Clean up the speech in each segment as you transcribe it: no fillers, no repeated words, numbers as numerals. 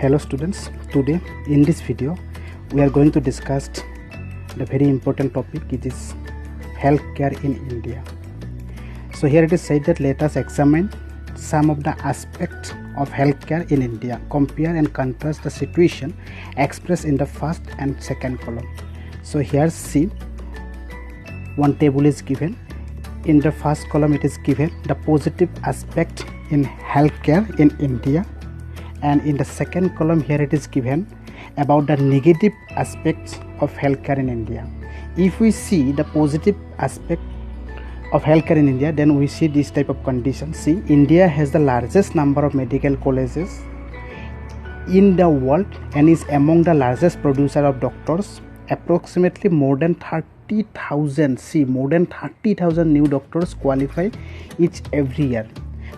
Hello students, today in this video we are going to discuss the very important topic, it is healthcare in India. So here it is said that let us examine some of the aspects of healthcare in India, compare and contrast the situation expressed in the first and second column. So here see, one table is given. In the first column it is given the positive aspect in healthcare in India, and in the second column here it is given about the negative aspects of healthcare in India. If we see the positive aspect of healthcare in India, then we see this type of condition. See, India has the largest number of medical colleges in the world and is among the largest producer of doctors. Approximately more than 30,000 new doctors qualify each every year.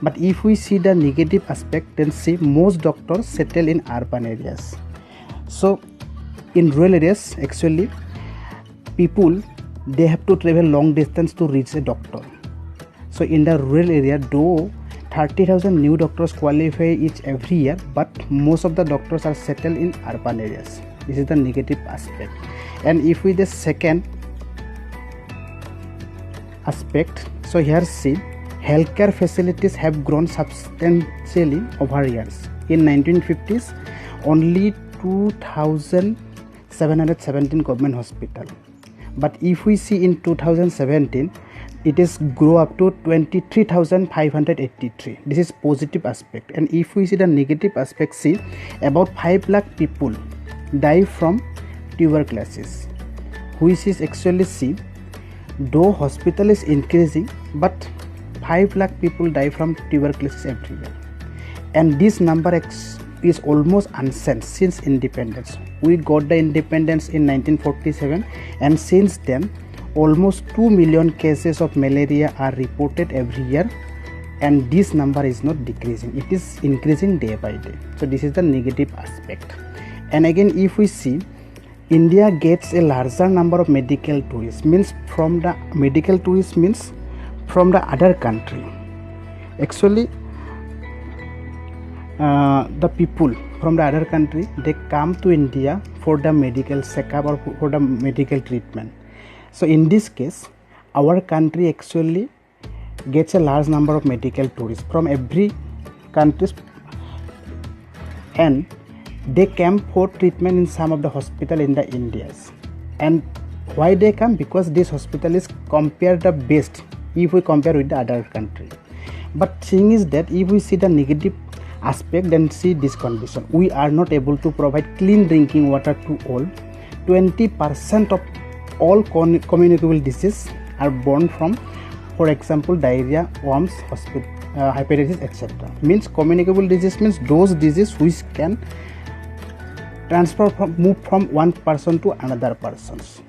But if we see the negative aspect, then see most doctors settle in urban areas. So in rural areas, actually people, they have to travel long distance to reach a doctor. So in the rural area, though 30,000 new doctors qualify each every year, but most of the doctors are settled in urban areas. This is the negative aspect. And if we the second aspect, so here see, healthcare facilities have grown substantially over years. In 1950s, only 2,717 government hospitals. But if we see in 2017, it is grow up to 23,583. This is positive aspect. And if we see the negative aspect, see, about 5 lakh people die from tuberculosis, which is actually see, though hospital is increasing, but 5 lakh people die from tuberculosis every year. And this number is almost unchanged since independence. We got the independence in 1947, and since then almost 2 million cases of malaria are reported every year, and this number is not decreasing, it is increasing day by day. So this is the negative aspect. And again, if we see, India gets a larger number of medical tourists, means from the medical tourists means from the other country. Actually the people from the other country, they come to India for the medical checkup or for the medical treatment. So in this case, our country actually gets a large number of medical tourists from every country, and they come for treatment in some of the hospital in the Indias. And why they come? Because this hospital is compared the best if we compare with the other country. But thing is that if we see the negative aspect, then see this condition, we are not able to provide clean drinking water to all. 20% of all communicable diseases are born from, for example, diarrhea, worms, hepatitis, etc. Means communicable disease means those diseases which can move from one person to another persons.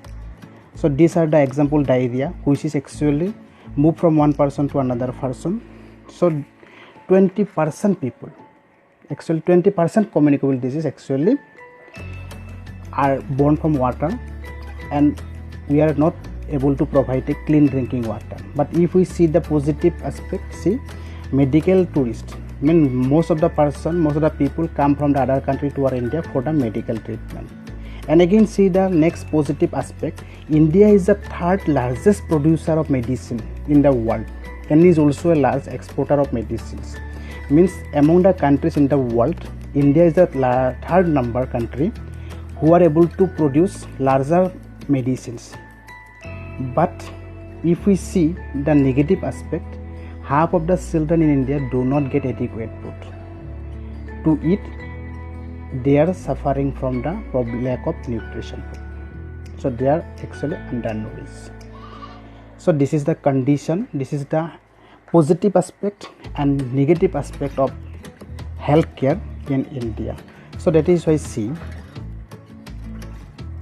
So these are the example, diarrhea, which is actually move from one person to another person. So 20% people, actually 20% communicable disease actually are born from water, and we are not able to provide a clean drinking water. But if we see the positive aspect, see, medical tourists, I mean most of the people come from the other country to our India for the medical treatment. And again, see the next positive aspect, India is the third largest producer of medicine in the world and is also a large exporter of medicines. Means among the countries in the world, India is the third number country who are able to produce larger medicines. But if we see the negative aspect, half of the children in India do not get adequate food to eat. They are suffering from the lack of nutrition. So they are actually undernourished. So this is the condition, this is the positive aspect and negative aspect of healthcare in India. So that is why, see,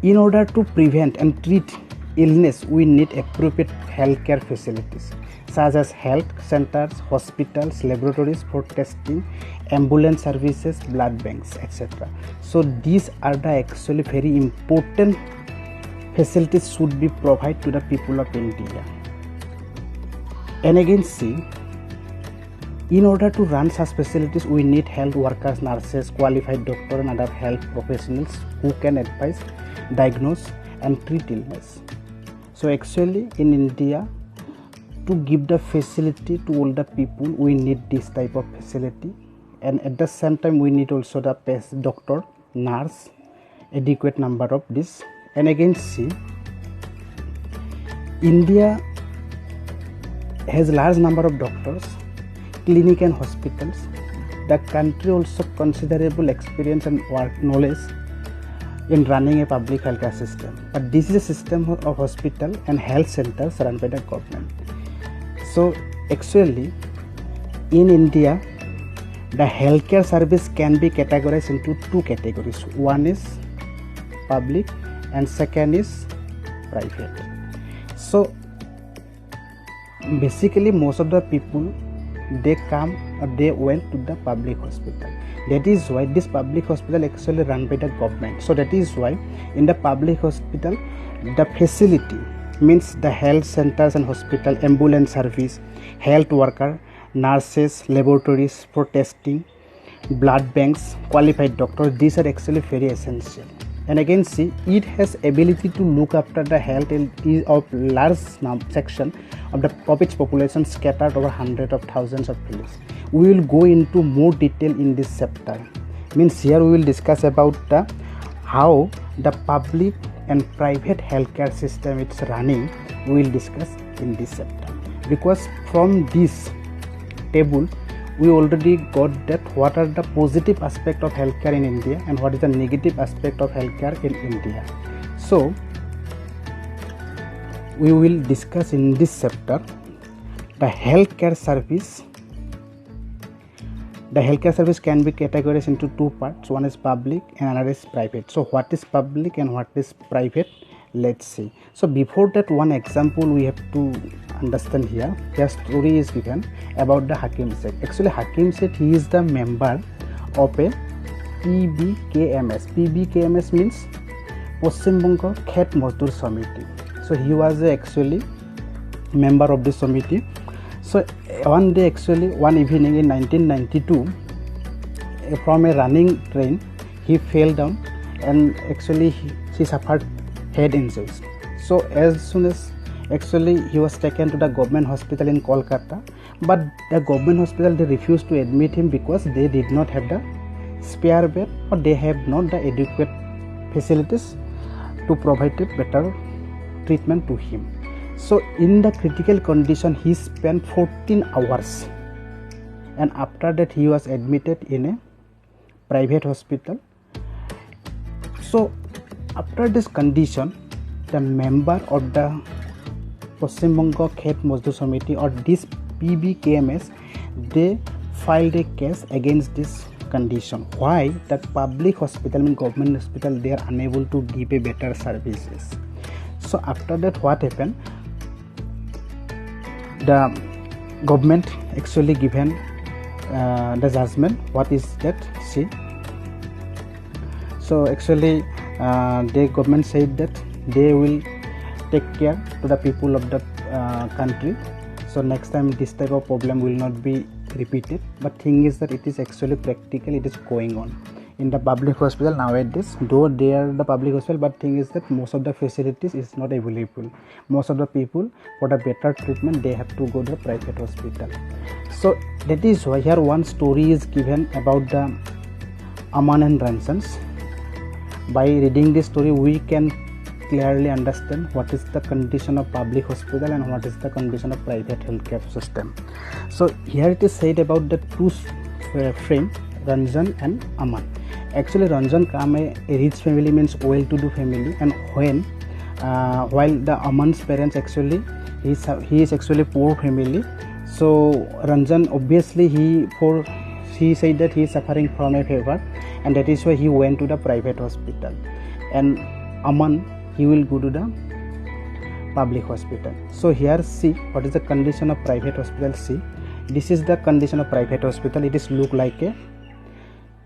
in order to prevent and treat illness, we need appropriate healthcare facilities such as health centers, hospitals, laboratories for testing, ambulance services, blood banks, etc. So these are the actually very important facilities should be provided to the people of India. And again, see, In order to run such facilities, we need health workers, nurses, qualified doctors, and other health professionals who can advise, diagnose, and treat illness. So actually, in India, to give the facility to all the people, we need this type of facility, and at the same time, we need also the doctor, nurse, adequate number of this. And again, see, India has large number of doctors, clinic and hospitals. The country also considerable experience and work knowledge in running a public healthcare system. But this is a system of hospital and health centers run by the government. So actually, in India, the healthcare service can be categorized into two categories. One is public and second is private. So basically, most of the people, they come or they went to the public hospital. That is why this public hospital actually run by the government. So that is why in the public hospital, the facility means the health centers and hospital, ambulance service, health worker, nurses, laboratories for testing, blood banks, qualified doctors, these are actually very essential. And again, see, it has ability to look after the health of large section of its population scattered over hundreds of thousands of villages. We will go into more detail in this chapter. Means here we will discuss about how the public and private healthcare system it's running. We will discuss in this chapter, because from this table we already got that what are the positive aspect of healthcare in India and what is the negative aspect of healthcare in India. So we will discuss in this chapter the healthcare service. The healthcare service can be categorized into two parts. One is public and another is private. So what is public and what is private? Let's see. So before that, one example we have to understand here. The story is given about the Hakim Sheikh. Actually, Hakim Sheikh, he is the member of a PBKMS. PBKMS means Paschim Banga Khet Mazdoor Samiti. So he was actually member of this committee. So one day, actually one evening in 1992, from a running train, he fell down and actually he suffered head injuries. So as soon as actually he was taken to the government hospital in Kolkata, but the government hospital, they refused to admit him because they did not have the spare bed or they have not the adequate facilities to provide a better treatment to him. So in the critical condition, he spent 14 hours, and after that he was admitted in a private hospital. So after this condition, the member of the Paschim Banga Khet Mazdoor Samiti or this PBKMS, they filed a case against this condition. Why? That public hospital, I mean government hospital, they are unable to give a better services. So after that, what happened? The government actually given the judgment. What is that? See. So actually, the government said that they will take care to the people of the country. So next time this type of problem will not be repeated. But thing is that it is actually practical. It is going on in the public hospital nowadays. Though they are the public hospital, but thing is that most of the facilities is not available. Most of the people, for the better treatment, they have to go to the private hospital. So that is why here one story is given about the Aman and Ranjans. By reading this story, we can clearly understand what is the condition of public hospital and what is the condition of private healthcare system. So here it is said about the two friends, Ranjan and Aman. Actually, Ranjan came a rich family, means well-to-do family, and when while the Aman's parents actually he is actually poor family. So Ranjan, obviously he said that he is suffering from a fever, and that is why he went to the private hospital. And Aman, he will go to the public hospital. So here see what is the condition of private hospital. See, this is the condition of private hospital. It is look like a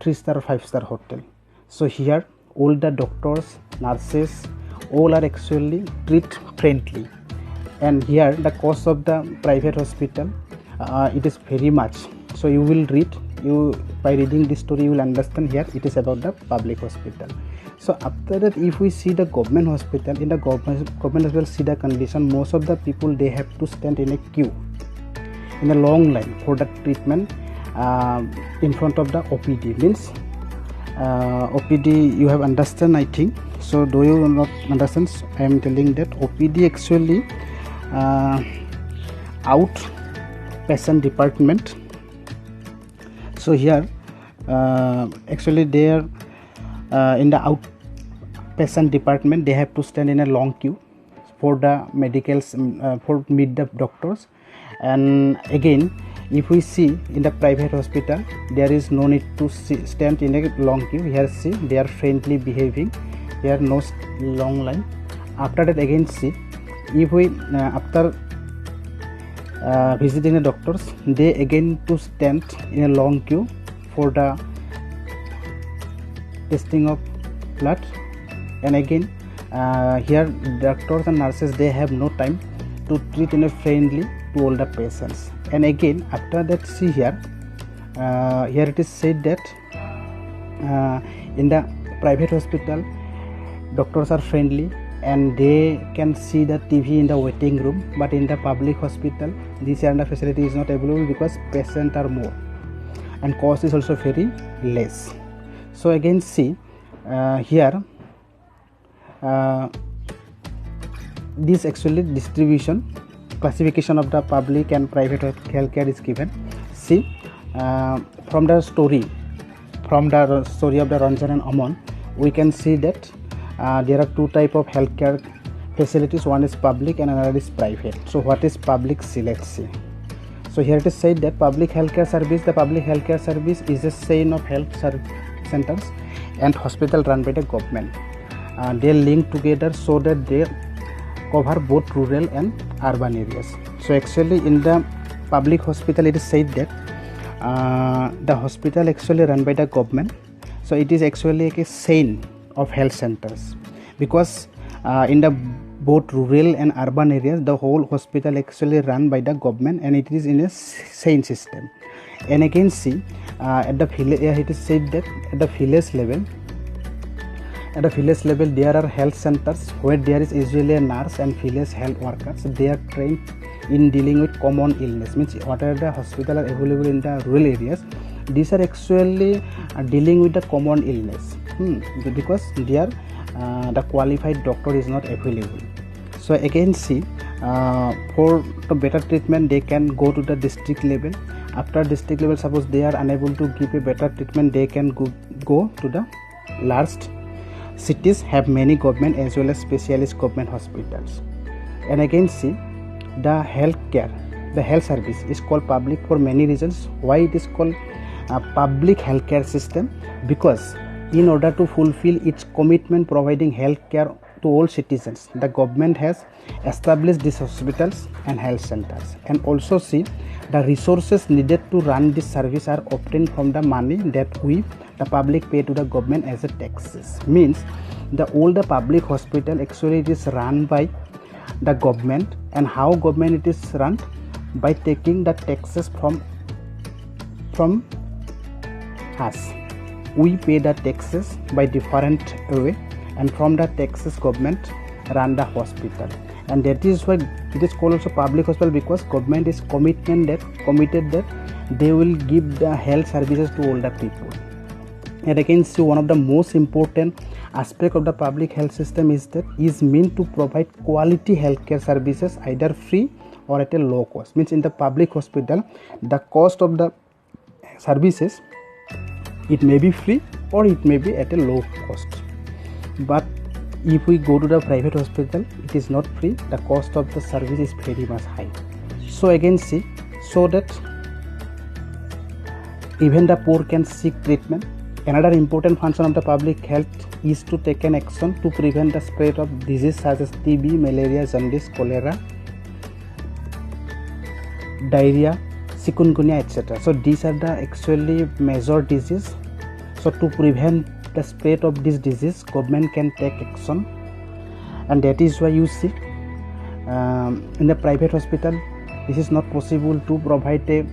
3-star or 5-star hotel. So here all the doctors, nurses, all are actually treat friendly. And here the cost of the private hospital, it is very much. So you will read, by reading this story you will understand here it is about the public hospital. So after that, if we see the government hospital, in the government hospital, see the condition, most of the people they have to stand in a queue, in a long line for the treatment in front of the OPD. Means OPD you have understand, I think. So do you not understand? I am telling that OPD actually outpatient department. So here actually they are in the outpatient department, they have to stand in a long queue for the medicals, for meet the doctors. And again, if we see in the private hospital, there is no need to stand in a long queue. Here see they are friendly behaving, there no long line. After that, again see, if we after visiting the doctors, they again to stand in a long queue for the testing of blood. And again here doctors and nurses, they have no time to treat in a friendly to all the patients. And again after that, see here here it is said that in the private hospital doctors are friendly and they can see the TV in the waiting room, but in the public hospital this kind of facility is not available because patients are more and cost is also very less. So again see here this actually distribution classification of the public and private healthcare is given. See from the story of the Ranjan and Aman, we can see that there are two type of healthcare facilities, one is public and another is private. So what is public? Let's see. So here it is said that public healthcare service, the public healthcare service is a chain of health centers and hospital run by the government. They link together so that they cover both rural and urban areas. So actually in the public hospital, it is said that the hospital actually run by the government. So it is actually like a chain of health centers, because in the both rural and urban areas, the whole hospital actually run by the government and it is in a chain system. And again see at the village, it is said that at the village level, there are health centers where there is usually a nurse and village health workers. They are trained in dealing with common illness. Means whatever the hospital are available in the rural areas, these are actually dealing with the common illness, because there the qualified doctor is not available. So again see for the better treatment, they can go to the district level. After district level, suppose they are unable to give a better treatment, they can go to the large cities, have many government as well as specialist government hospitals. And again see the healthcare, the health service is called public for many reasons. Why it is called a public healthcare system? Because in order to fulfill its commitment providing healthcare to all citizens, the government has established these hospitals and health centers. And also see the resources needed to run this service are obtained from the money that we the public pay to the government as a taxes. Means all the public hospital actually it is run by the government. And how government it is run? By taking the taxes from us. We pay the taxes by different way, and from the taxes government run the hospital. And that is why it is called also public hospital, because government is committed that they will give the health services to all the people. And again see one of the most important aspect of the public health system is that is meant to provide quality healthcare services either free or at a low cost. Means in the public hospital, the cost of the services, it may be free or it may be at a low cost. But if we go to the private hospital, it is not free, the cost of the service is very much high. So again see, so that even the poor can seek treatment. Another important function of the public health is to take an action to prevent the spread of disease such as TB, malaria, jaundice, cholera, diarrhea, chikungunya, etc. So these are the actually major disease. So to prevent the spread of this disease, government can take action. And that is why you see in the private hospital, this is not possible to provide a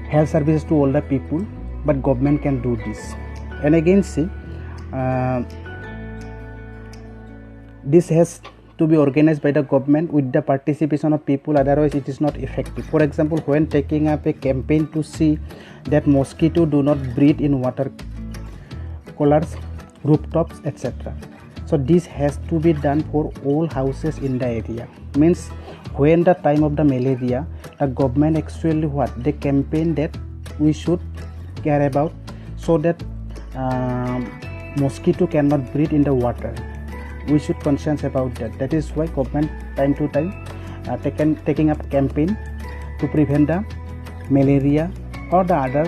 health services to all the people, but government can do this. And again see, this has to be organized by the government with the participation of people, otherwise it is not effective. For example, when taking up a campaign to see that mosquito do not breed in water coolers, rooftops, etc. So this has to be done for all houses in the area. Means when the time of the malaria, the government actually they campaign that we should care about, so that mosquito cannot breed in the water. We should conscious about that. That is why government time to time taking up campaign to prevent the malaria or the other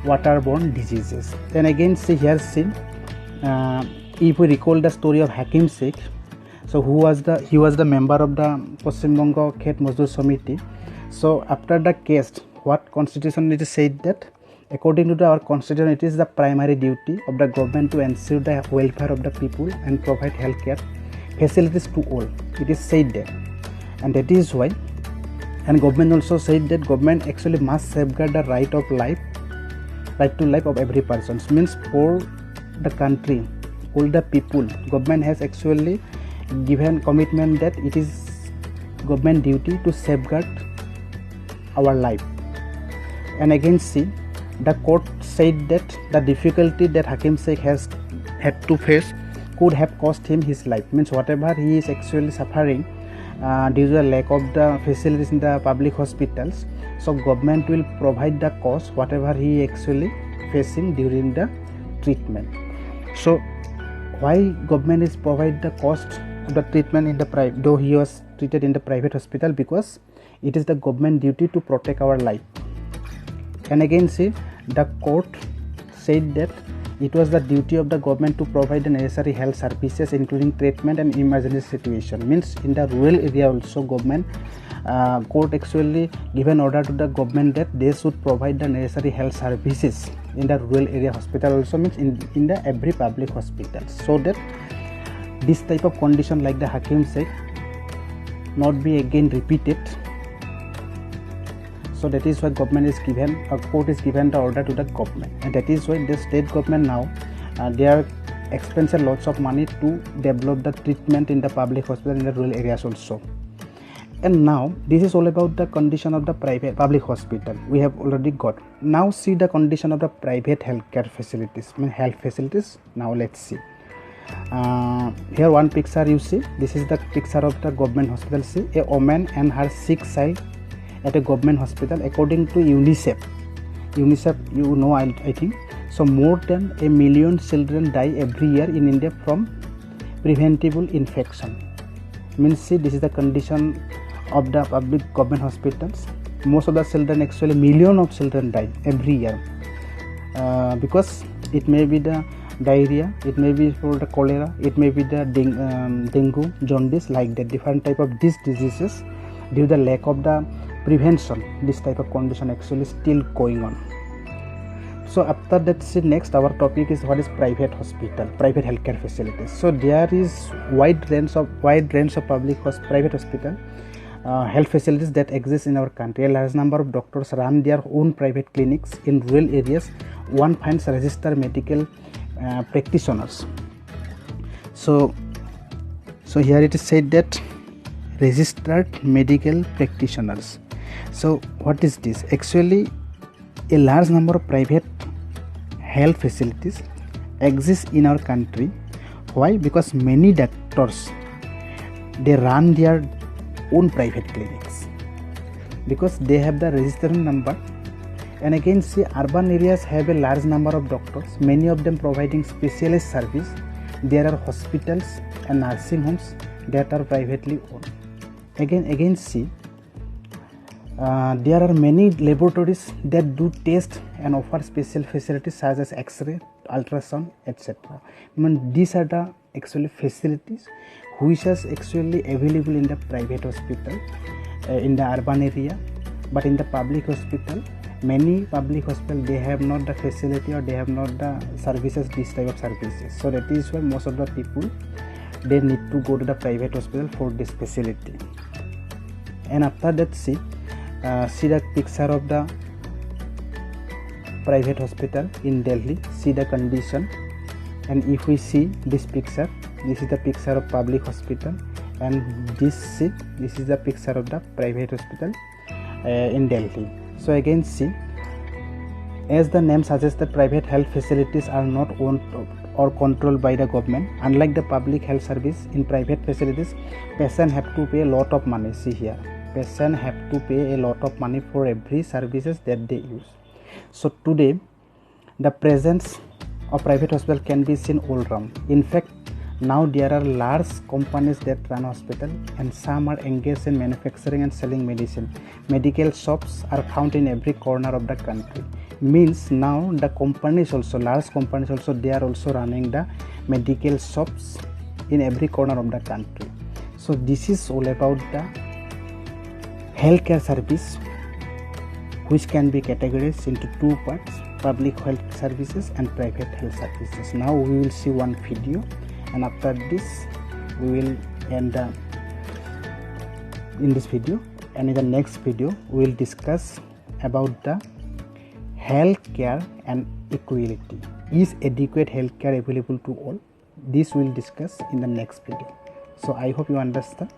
waterborne diseases. Then again see here, if we recall the story of Hakim Sheikh, so he was the member of the Paschim Bongo Khet Mazdoor Samiti. So after the case, what constitution it is said that according to our constitution, it is the primary duty of the government to ensure the welfare of the people and provide healthcare facilities to all. It is said that, and that is why, and government also said that government actually must safeguard the right to life of every person. Means for the country, all the people, government has actually given commitment that it is government duty to safeguard our life. And again see, the court said that the difficulty that Hakim Sheikh has had to face could have cost him his life. Means whatever he is actually suffering due to the lack of the facilities in the public hospitals, so government will provide the cost whatever he actually facing during the treatment. So why government is provide the cost of the treatment in the private, though he was treated in the private hospital? Because it is the government duty to protect our life. And again see, the court said that it was the duty of the government to provide the necessary health services, including treatment and emergency situation. Means in the rural area also, government court actually given order to the government that they should provide the necessary health services in the rural area hospital also, means in the every public hospital, so that this type of condition like the Hakim Sheikh not be again repeated. So that is why government is given, a court is given the order to the government, and that is why the state government now they are expending lots of money to develop the treatment in the public hospital in the rural areas also. And now this is all about the condition of the public hospital we have already got. Now see the condition of the private healthcare facilities, health facilities. Now let's see. Here one picture you see. This is the picture of the government hospital. See a woman and her sick child at a government hospital. According to UNICEF, you know, I think so, more than 1 million children die every year in India from preventable infection. Means see, this is the condition of the public government hospitals. Most of the children, actually million of children die every year because it may be the diarrhea, it may be for the cholera, it may be the dengue, jaundice, like that different type of these diseases. Due to the lack of the prevention, this type of condition actually still going on. So after that, see, next our topic is what is private hospital, private healthcare facilities. So there is wide range of private hospital health facilities that exist in our country. A large number of doctors run their own private clinics in rural areas. One finds registered medical practitioners. So here it is said that registered medical practitioners. So what is this? Actually, a large number of private health facilities exist in our country. Why? Because many doctors, they run their own private clinics because they have the registration number. And again, see, urban areas have a large number of doctors, many of them providing specialist service. There are hospitals and nursing homes that are privately owned. Again see, there are many laboratories that do test and offer special facilities such as X-ray, ultrasound, etc. These are the actually facilities which is actually available in the private hospital in the urban area, but in the public hospital, many public hospitals, they have not the facility or they have not the services, this type of services. So that is why most of the people, they need to go to the private hospital for this facility. And after that, see the picture of the private hospital in Delhi. See the condition. And if we see this picture, this is the picture of public hospital, and this is the picture of the private hospital in Delhi. So again, see, as the name suggests, that private health facilities are not owned or controlled by the government. Unlike the public health service, in private facilities, patients have to pay a lot of money. See here, patients have to pay a lot of money for every services that they use. So today, the presence of private hospital can be seen all around. In fact, now there are large companies that run hospital, and some are engaged in manufacturing and selling medicine. Medical shops are found in every corner of the country. Means now the companies also, large companies also, they are also running the medical shops in every corner of the country. So this is all about the healthcare service, which can be categorized into two parts: public health services and private health services. Now we will see one video, and after this we will end in this video, and in the next video we will discuss about the healthcare and equality. Is adequate healthcare available to all? This we will discuss in the next video. So I hope you understand.